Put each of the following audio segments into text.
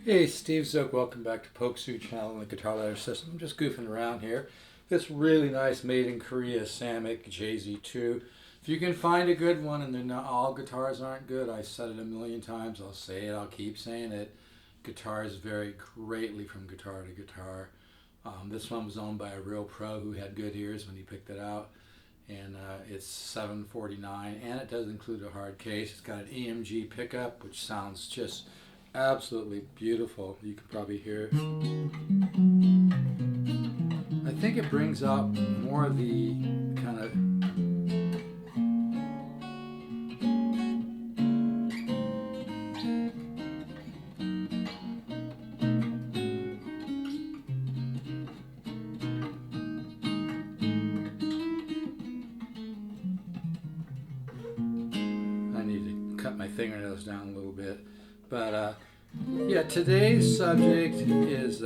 Hey, Steve Zook, welcome back to Poksu channel and the Guitar Ladder System. I'm just goofing around here. This really nice made in Korea Samick JZ2. If you can find a good one, and they're not, all guitars aren't good, I said it a million times, I'll say it, I'll keep saying it. Guitars vary greatly from guitar to guitar. This one was owned by a real pro who had good ears when he picked it out. And it's $749, and it does include a hard case. It's got an EMG pickup, which sounds just absolutely beautiful. You can probably hear. I think it brings out more of the kind of I need to cut my fingernails down a little bit. But yeah, today's subject is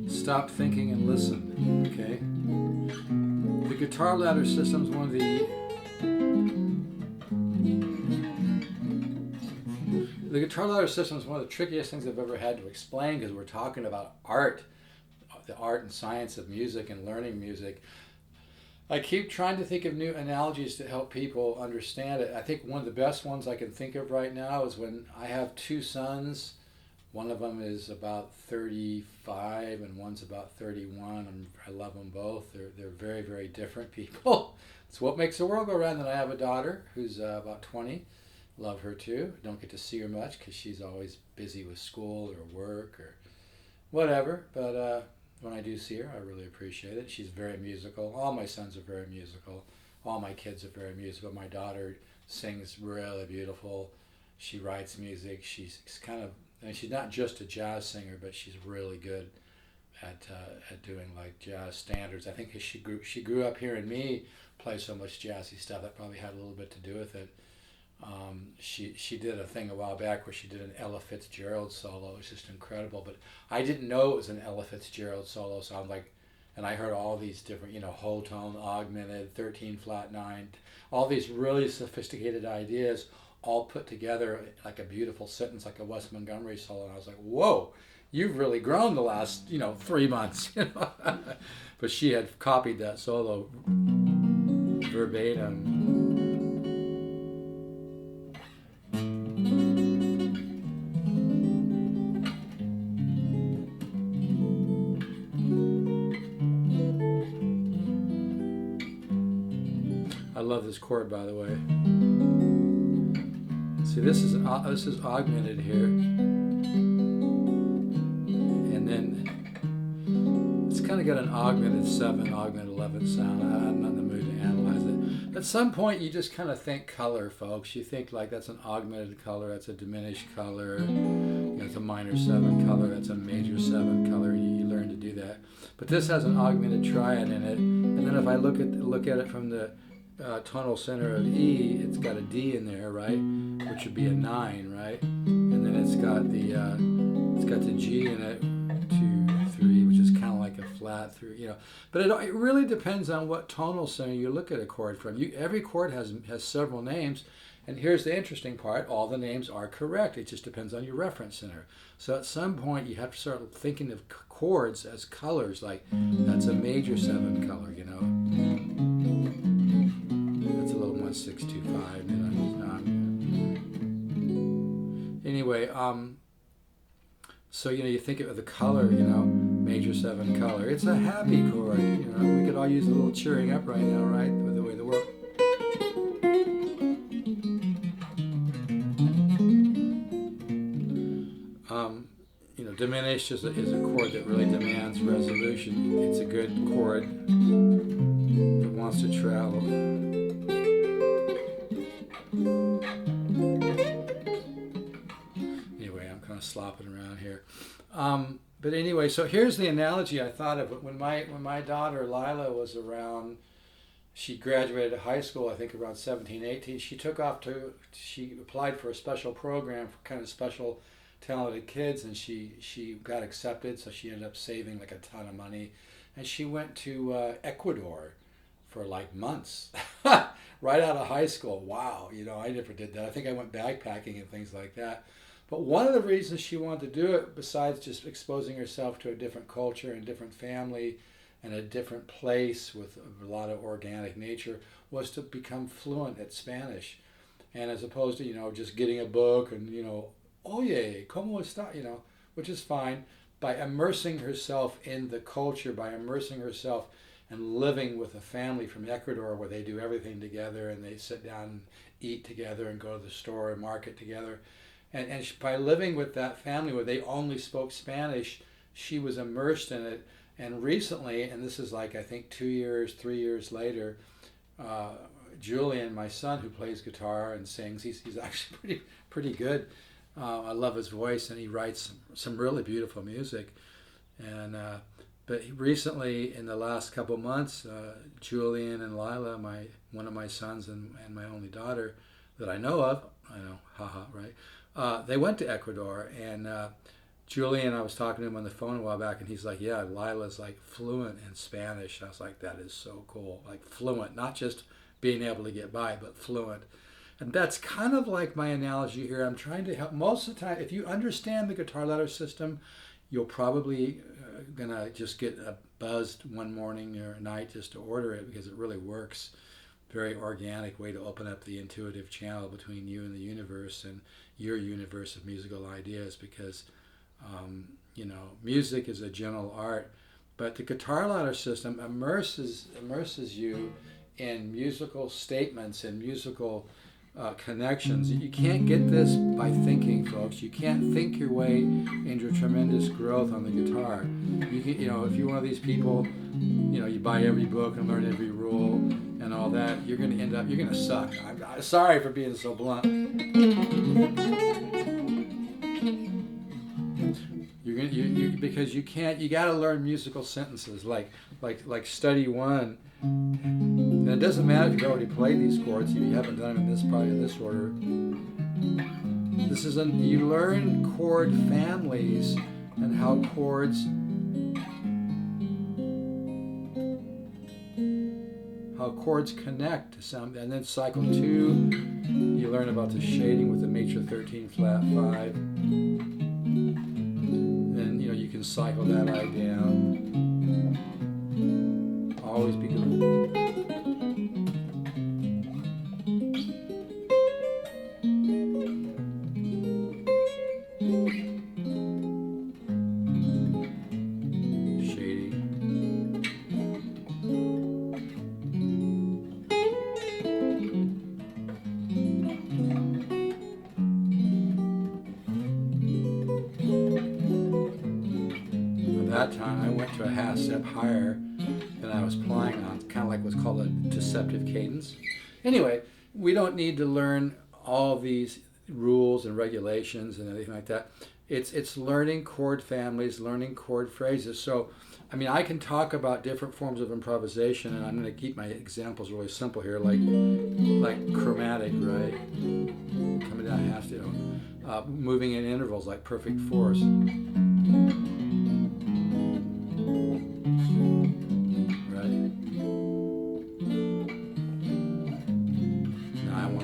stop thinking and listen. Okay, the Guitar Ladder System is one of the Guitar Ladder System is one of the trickiest things I've ever had to explain, because we're talking about art, the art and science of music and learning music. I keep trying to think of new analogies to help people understand it. I think one of the best ones I can think of right now is when I have two sons. One of them is about 35 and one's about 31. I love them both. They're very, very different people. It's what makes the world go round. And I have a daughter who's about 20. Love her too. Don't get to see her much because she's always busy with school or work or whatever. But when I do see her, I really appreciate it. She's very musical. All my sons are very musical. All my kids are very musical. My daughter sings really beautiful. She writes music. She's kind of, and she's not just a jazz singer, but she's really good at doing like jazz standards. I think she grew up hearing me play so much jazzy stuff. That probably had a little bit to do with it. She did a thing a while back where she did an Ella Fitzgerald solo. It was just incredible. But I didn't know it was an Ella Fitzgerald solo, so I'm like, and I heard all these different, whole tone, augmented, 13 flat 9, all these really sophisticated ideas all put together like a beautiful sentence, like a Wes Montgomery solo. And I was like, whoa, you've really grown the last, 3 months. But she had copied that solo verbatim. I love this chord, by the way. See, this is augmented here, and then it's kind of got an augmented 7, augmented 11 sound. I'm not in the mood to analyze it. At some point, you just kind of think color, folks. You think like that's an augmented color, that's a diminished color, it's a minor 7 color, that's a major 7 color. You learn to do that. But this has an augmented triad in it, and then if I look at it from the tonal center of E, it's got a D in there, right? Which would be a 9, right? And then it's got the G in it, 2, 3, which is kind of like a flat through, But it really depends on what tonal center you look at a chord from. Every chord has several names, and here's the interesting part: all the names are correct. It just depends on your reference center. So at some point, you have to start thinking of chords as colors, like that's a major 7 color, That's a little 1625. Anyway, so you think of the color, major 7 color. It's a happy chord. We could all use a little cheering up right now, right? With the way the world. Diminished is a chord that really demands resolution. It's a good chord that wants to travel. Anyway, I'm kind of slopping around here. But anyway, so here's the analogy I thought of. When my daughter Lila was around, she graduated high school, I think around 17, 18. She applied for a special program for kind of special talented kids, and she got accepted, so she ended up saving like a ton of money, and she went to Ecuador for like months right out of high school. Wow, I never did that. I think I went backpacking and things like that. But one of the reasons she wanted to do it, besides just exposing herself to a different culture and different family and a different place with a lot of organic nature, was to become fluent at Spanish. And as opposed to, just getting a book and, oye, ¿cómo está? Which is fine. By immersing herself in the culture, by immersing herself and living with a family from Ecuador where they do everything together and they sit down and eat together and go to the store and market together. And by living with that family where they only spoke Spanish, she was immersed in it. And recently, and this is like I think 2 years, 3 years later, Julian, my son, who plays guitar and sings, he's actually pretty good. I love his voice, and he writes some really beautiful music. And but recently, in the last couple of months, Julian and Lila, one of my sons and my only daughter that I know of, haha, right? They went to Ecuador, and Julian, I was talking to him on the phone a while back, and he's like, yeah, Lila's like fluent in Spanish. I was like, that is so cool. Like fluent, not just being able to get by, but fluent. And that's kind of like my analogy here. I'm trying to help. Most of the time, if you understand the guitar ladder system, you'll probably gonna just get buzzed one morning or a night just to order it, because it really works. Very organic way to open up the intuitive channel between you and the universe and your universe of musical ideas, because music is a general art, but the guitar ladder system immerses you in musical statements and musical connections. You can't get this by thinking, folks. You can't think your way into tremendous growth on the guitar. You can, if you're one of these people, you buy every book and learn every rule and all that, you're going to suck. I'm sorry for being so blunt. Because you can't. You got to learn musical sentences like study one. And it doesn't matter if you've already played these chords, if you haven't done them in this, probably in this order. You learn chord families and how chords connect to some. And then cycle 2, you learn about the shading with the major 13 flat 5. Then you can cycle that eye down. Always be good. That time I went to a half step higher than I was playing on, kind of like what's called a deceptive cadence. Anyway, we don't need to learn all these rules and regulations and anything like that. It's learning chord families, learning chord phrases. So, I can talk about different forms of improvisation, and I'm going to keep my examples really simple here, like chromatic, right? Coming down half step, moving in intervals like perfect fourths.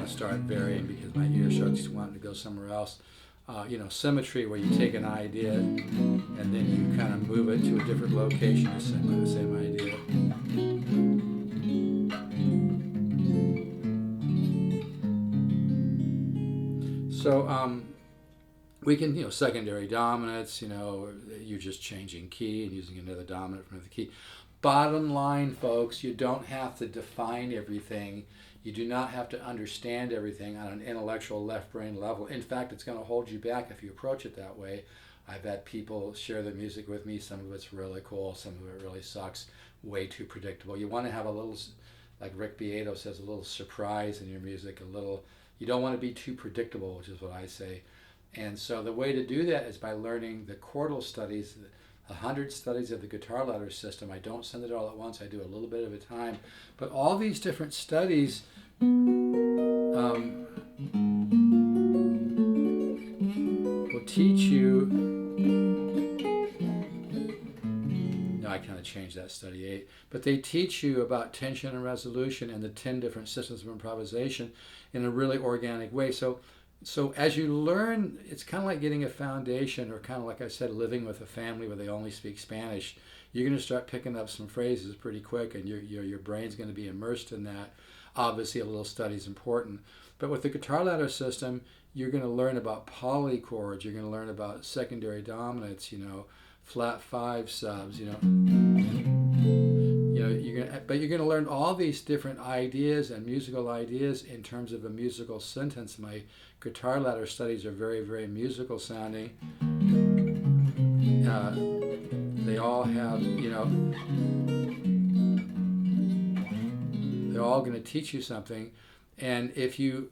Start varying because my ear starts wanting to go somewhere else. Symmetry, where you take an idea and then you kind of move it to a different location, the same idea. So we can, secondary dominants, you're just changing key and using another dominant from the key. Bottom line, folks, you don't have to define everything. You do not have to understand everything on an intellectual left brain level. In fact, it's going to hold you back if you approach it that way. I've had people share their music with me. Some of it's really cool. Some of it really sucks. Way too predictable. You want to have a little, like Rick Beato says, a little surprise in your music. You don't want to be too predictable, which is what I say. And so the way to do that is by learning the chordal studies, 100 studies of the guitar ladder system. I don't send it all at once. I do a little bit at a time. But all these different studies will teach you. No, I kind of changed that study 8. But they teach you about tension and resolution and the 10 different systems of improvisation in a really organic way. So So as you learn, it's kind of like getting a foundation, or kind of like I said, living with a family where they only speak Spanish. You're going to start picking up some phrases pretty quick, and your brain's going to be immersed in that. Obviously, a little study is important, but with the guitar ladder system, you're going to learn about polychords. You're going to learn about secondary dominants. Flat five subs. You're going to learn all these different ideas and musical ideas in terms of a musical sentence. My guitar ladder studies are very, very musical sounding. They all have, they're all going to teach you something. And if you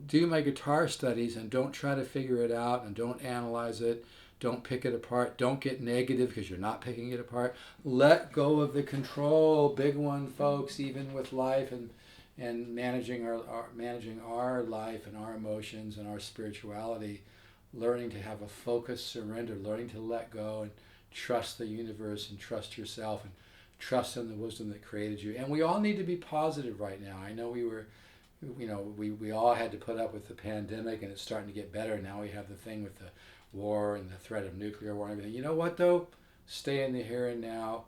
do my guitar studies and don't try to figure it out and don't analyze it, don't pick it apart, don't get negative because you're not picking it apart, let go of the control, big one, folks, even with life and managing our life and our emotions and our spirituality, learning to have a focused surrender, learning to let go and trust the universe and trust yourself and trust in the wisdom that created you. And we all need to be positive right now. I know we all had to put up with the pandemic, and it's starting to get better. Now we have the thing with the war and the threat of nuclear war and everything. You know what though? Stay in the here and now.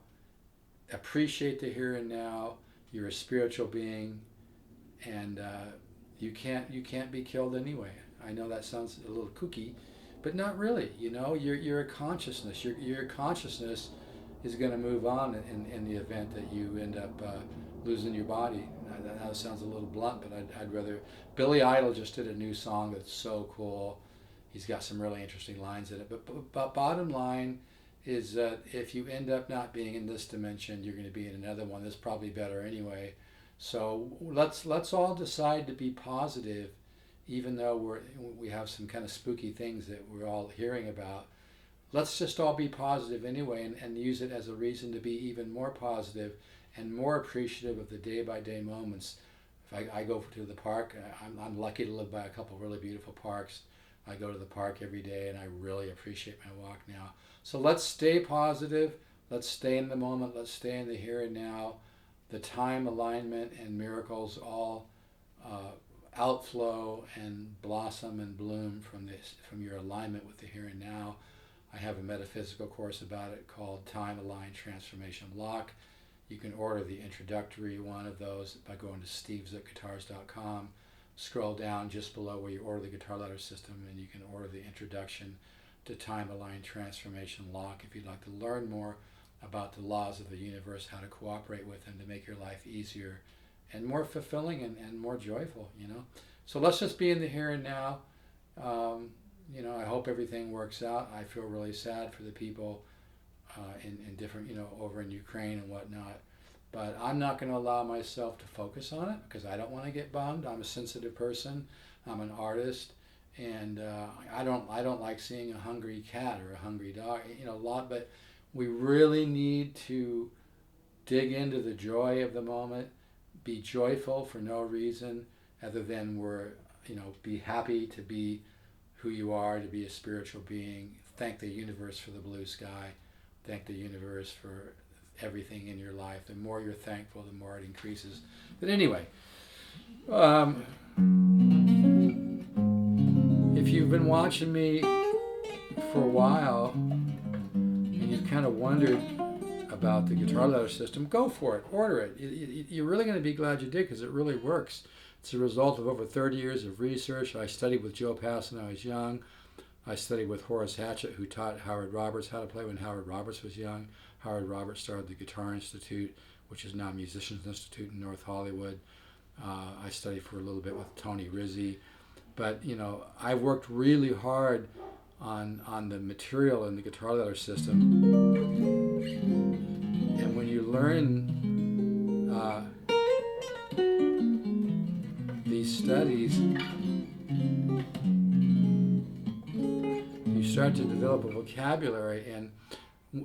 Appreciate the here and now. You're a spiritual being, and you can't be killed anyway. I know that sounds a little kooky, but not really. You're a consciousness. Your consciousness is going to move on in the event that you end up losing your body. That sounds a little blunt, but I'd rather. Billy Idol just did a new song that's so cool. He's got some really interesting lines in it. But bottom line is that if you end up not being in this dimension, you're going to be in another one that's probably better anyway. So let's all decide to be positive, even though we have some kind of spooky things that we're all hearing about. Let's just all be positive anyway, and use it as a reason to be even more positive and more appreciative of the day-by-day moments. If I go to the park, I'm lucky to live by a couple of really beautiful parks. I go to the park every day, and I really appreciate my walk now. So let's stay positive. Let's stay in the moment. Let's stay in the here and now. The time, alignment, and miracles all outflow and blossom and bloom from your alignment with the here and now. I have a metaphysical course about it called Time Aligned Transformation Lock. You can order the introductory one of those by going to stevesguitars.com. Scroll down just below where you order the guitar ladder system, and you can order the introduction to Time Aligned Transformation Lock if you'd like to learn more about the laws of the universe, how to cooperate with them to make your life easier and more fulfilling and more joyful. So let's just be in the here and now. I hope everything works out. I feel really sad for the people in different, over in Ukraine and whatnot. But I'm not going to allow myself to focus on it because I don't want to get bummed. I'm a sensitive person. I'm an artist, and I don't like seeing a hungry cat or a hungry dog. A lot. But we really need to dig into the joy of the moment, be joyful for no reason other than be happy to be who you are, to be a spiritual being. Thank the universe for the blue sky. Thank the universe for everything in your life. The more you're thankful, the more it increases. But anyway, if you've been watching me for a while and you've kind of wondered about the guitar ladder system, go for it. Order it. You're really going to be glad you did because it really works. It's a result of over 30 years of research. I studied with Joe Pass when I was young. I studied with Horace Hatchett, who taught Howard Roberts how to play when Howard Roberts was young. Howard Roberts started the Guitar Institute, which is now Musicians Institute in North Hollywood. I studied for a little bit with Tony Rizzi. But, I worked really hard on the material in the guitar ladder system. And when you learn these studies, you start to develop a vocabulary, and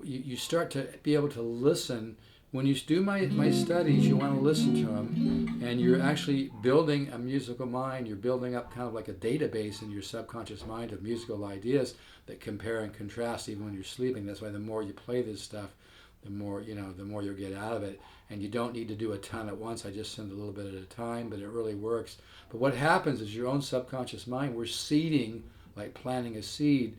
you start to be able to listen. When you do my studies, you want to listen to them, and you're actually building a musical mind. You're building up kind of like a database in your subconscious mind of musical ideas that compare and contrast even when you're sleeping. That's why the more you play this stuff, the more you'll get out of it. And you don't need to do a ton at once. I just send a little bit at a time, but it really works. But what happens is your own subconscious mind, we're seeding, like planting a seed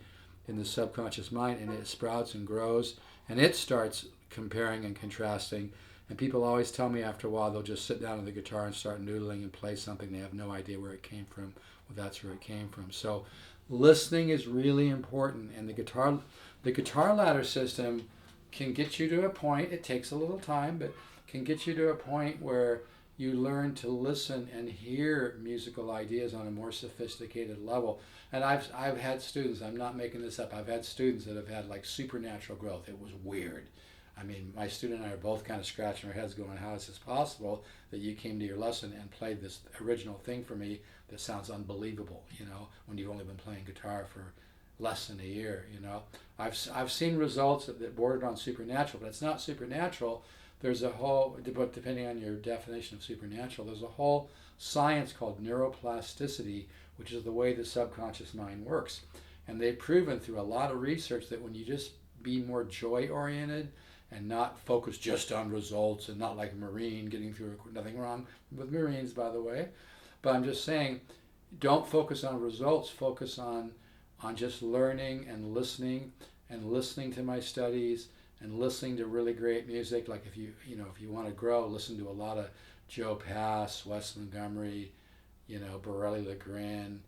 in the subconscious mind, and it sprouts and grows, and it starts comparing and contrasting. And people always tell me after a while they'll just sit down at the guitar and start noodling and play something. They have no idea where it came from. Well, that's where it came from. So listening is really important, and the guitar ladder system can get you to a point, it takes a little time, but can get you to a point where you learn to listen and hear musical ideas on a more sophisticated level. And I've had students, I'm not making this up, I've had students that have had like supernatural growth. It was weird. I mean, my student and I are both kind of scratching our heads going, how is this possible that you came to your lesson and played this original thing for me that sounds unbelievable, when you've only been playing guitar for less than a year, I've seen results that bordered on supernatural, but it's not supernatural. There's a whole, depending on your definition of supernatural, there's a whole science called neuroplasticity, which is the way the subconscious mind works. And they've proven through a lot of research that when you just be more joy-oriented and not focus just on results and not like a Marine getting through, nothing wrong with Marines, by the way. But I'm just saying, don't focus on results, focus on just learning and listening to my studies, and listening to really great music. Like if you want to grow, listen to a lot of Joe Pass, Wes Montgomery, Borelli LeGrand,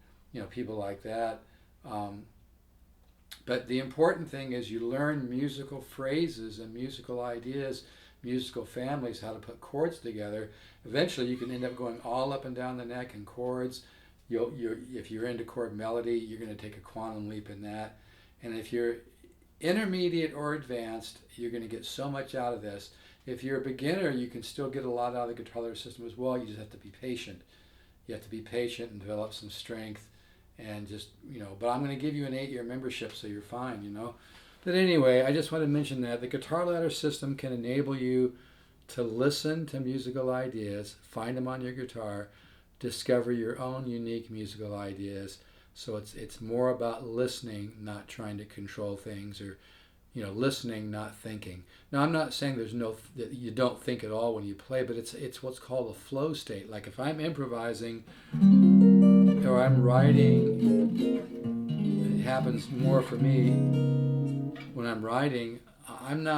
people like that. But the important thing is you learn musical phrases and musical ideas, musical families, how to put chords together. Eventually you can end up going all up and down the neck in chords. If you're into chord melody, you're going to take a quantum leap in that. And if you're intermediate or advanced, you're going to get so much out of this. If you're a beginner, you can still get a lot out of the guitar ladder system as well. You just have to be patient. You have to be patient and develop some strength, and just, but I'm going to give you an 8-year membership, so you're fine, But anyway, I just want to mention that the guitar ladder system can enable you to listen to musical ideas, find them on your guitar, discover your own unique musical ideas. So it's more about listening, not trying to control things, or listening, not thinking. Now, I'm not saying that you don't think at all when you play, but it's what's called a flow state. Like if I'm improvising or I'm writing, it happens more for me when I'm writing. I'm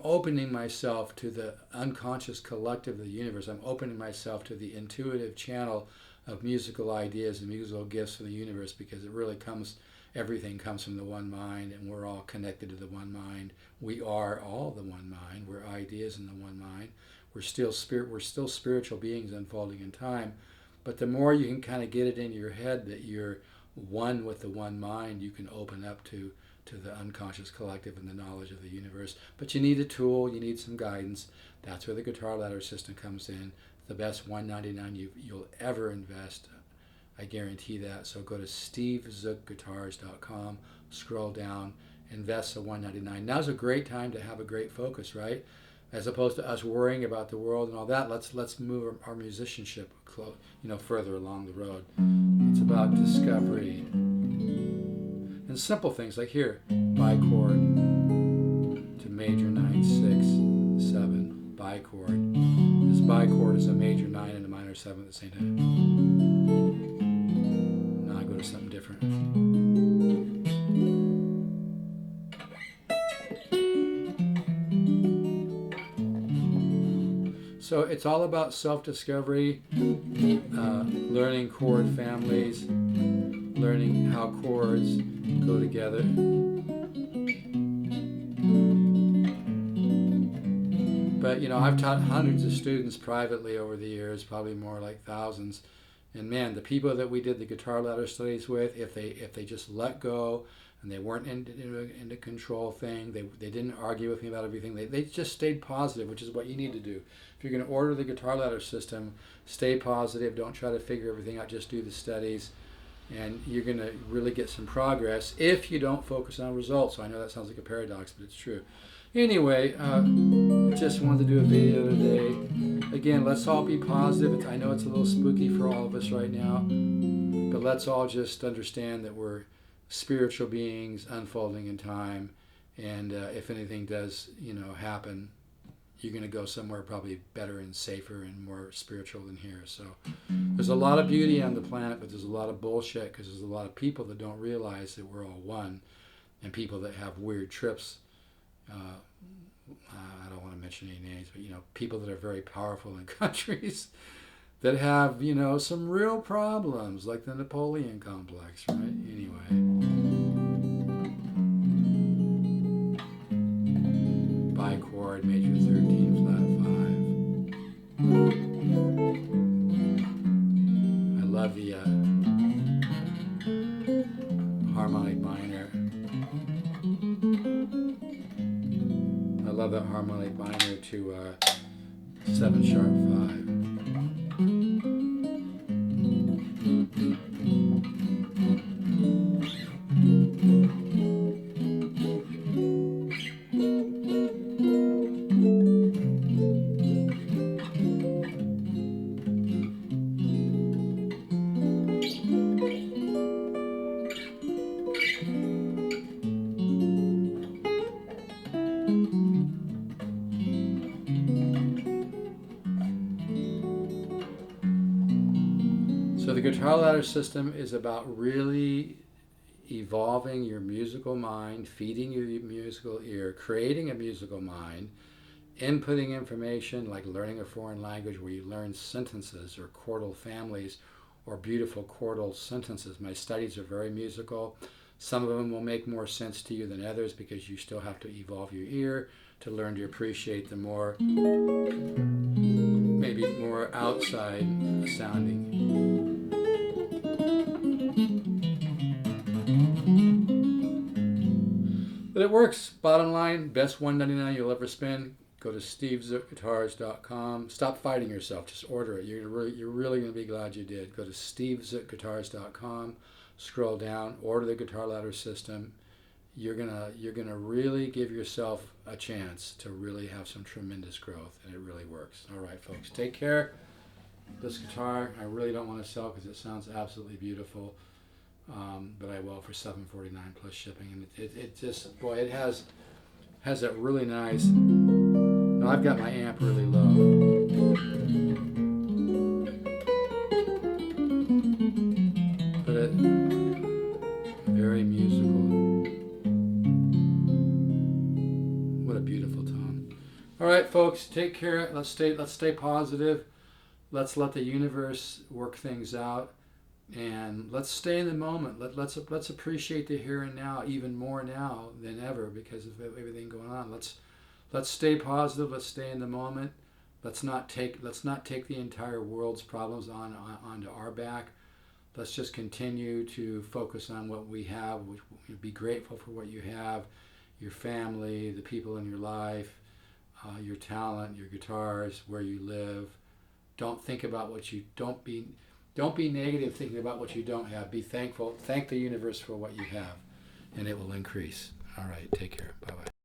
opening myself to the unconscious collective of the universe. I'm opening myself to the intuitive channel of musical ideas and musical gifts from the universe, because everything comes from the one mind, and we're all connected to the one mind. We are all the one mind. We're ideas in the one mind. We're still spiritual beings unfolding in time. But the more you can kind of get it into your head that you're one with the one mind, you can open up to the unconscious collective and the knowledge of the universe. But you need a tool, you need some guidance. That's where the guitar ladder system comes in. The best $199 you'll ever invest. I guarantee that. So go to stevezookguitars.com, scroll down, invest the $199. Now's a great time to have a great focus, right? As opposed to us worrying about the world and all that. Let's move our musicianship further along the road. It's about discovery and simple things like here, bichord to major 9, 6, 7, bichord. This bichord is a major 9 and a minor 7 at the same time. Now I go to something different. So it's all about self-discovery, learning chord families, learning how chords go together. But I've taught hundreds of students privately over the years, probably more like thousands. And man, the people that we did the guitar ladder studies with, if they just let go and they weren't into control thing, they didn't argue with me about everything. They just stayed positive, which is what you need to do. If you're going to order the guitar ladder system, stay positive. Don't try to figure everything out. Just do the studies, and you're going to really get some progress if you don't focus on results. So I know that sounds like a paradox, but it's true. Anyway, just wanted to do a video today. Again, let's all be positive. I know it's a little spooky for all of us right now, but let's all just understand that we're spiritual beings unfolding in time, And if anything does, happen, you're going to go somewhere probably better and safer and more spiritual than here. So there's a lot of beauty on the planet, but there's a lot of bullshit because there's a lot of people that don't realize that we're all one, and people that have weird trips. I don't want to mention any names, but people that are very powerful in countries that have some real problems, like the Napoleon complex, right? Anyway. Bichord, major 13, flat 5. I love the harmonic minor. I love that harmonic minor to 7 sharp 5. So the guitar ladder system is about really evolving your musical mind, feeding your musical ear, creating a musical mind, inputting information like learning a foreign language where you learn sentences or chordal families or beautiful chordal sentences. My studies are very musical. Some of them will make more sense to you than others because you still have to evolve your ear to learn to appreciate the more, maybe more outside sounding. But it works. Bottom line, best $199 you'll ever spend. Go to stevezookguitars.com. Stop fighting yourself. Just order it. You're really going to be glad you did. Go to stevezookguitars.com. Scroll down. Order the guitar ladder system. You're gonna really give yourself a chance to really have some tremendous growth, and it really works. All right, folks. Take care. This guitar I really don't want to sell because it sounds absolutely beautiful. But I will for $749 plus shipping, and it just, boy, it has that really nice. Now I've got my amp really low, but it very musical. What a beautiful tone. All right, folks, take care. Let's stay positive. Let's let the universe work things out. And let's stay in the moment. Let's appreciate the here and now even more now than ever because of everything going on. Let's stay positive. Let's stay in the moment. Let's not take the entire world's problems onto our back. Let's just continue to focus on what we have. Be grateful for what you have, your family, the people in your life, your talent, your guitars, where you live. Don't think about what you don't be. Don't be negative thinking about what you don't have. Be thankful. Thank the universe for what you have, and it will increase. All right. Take care. Bye-bye.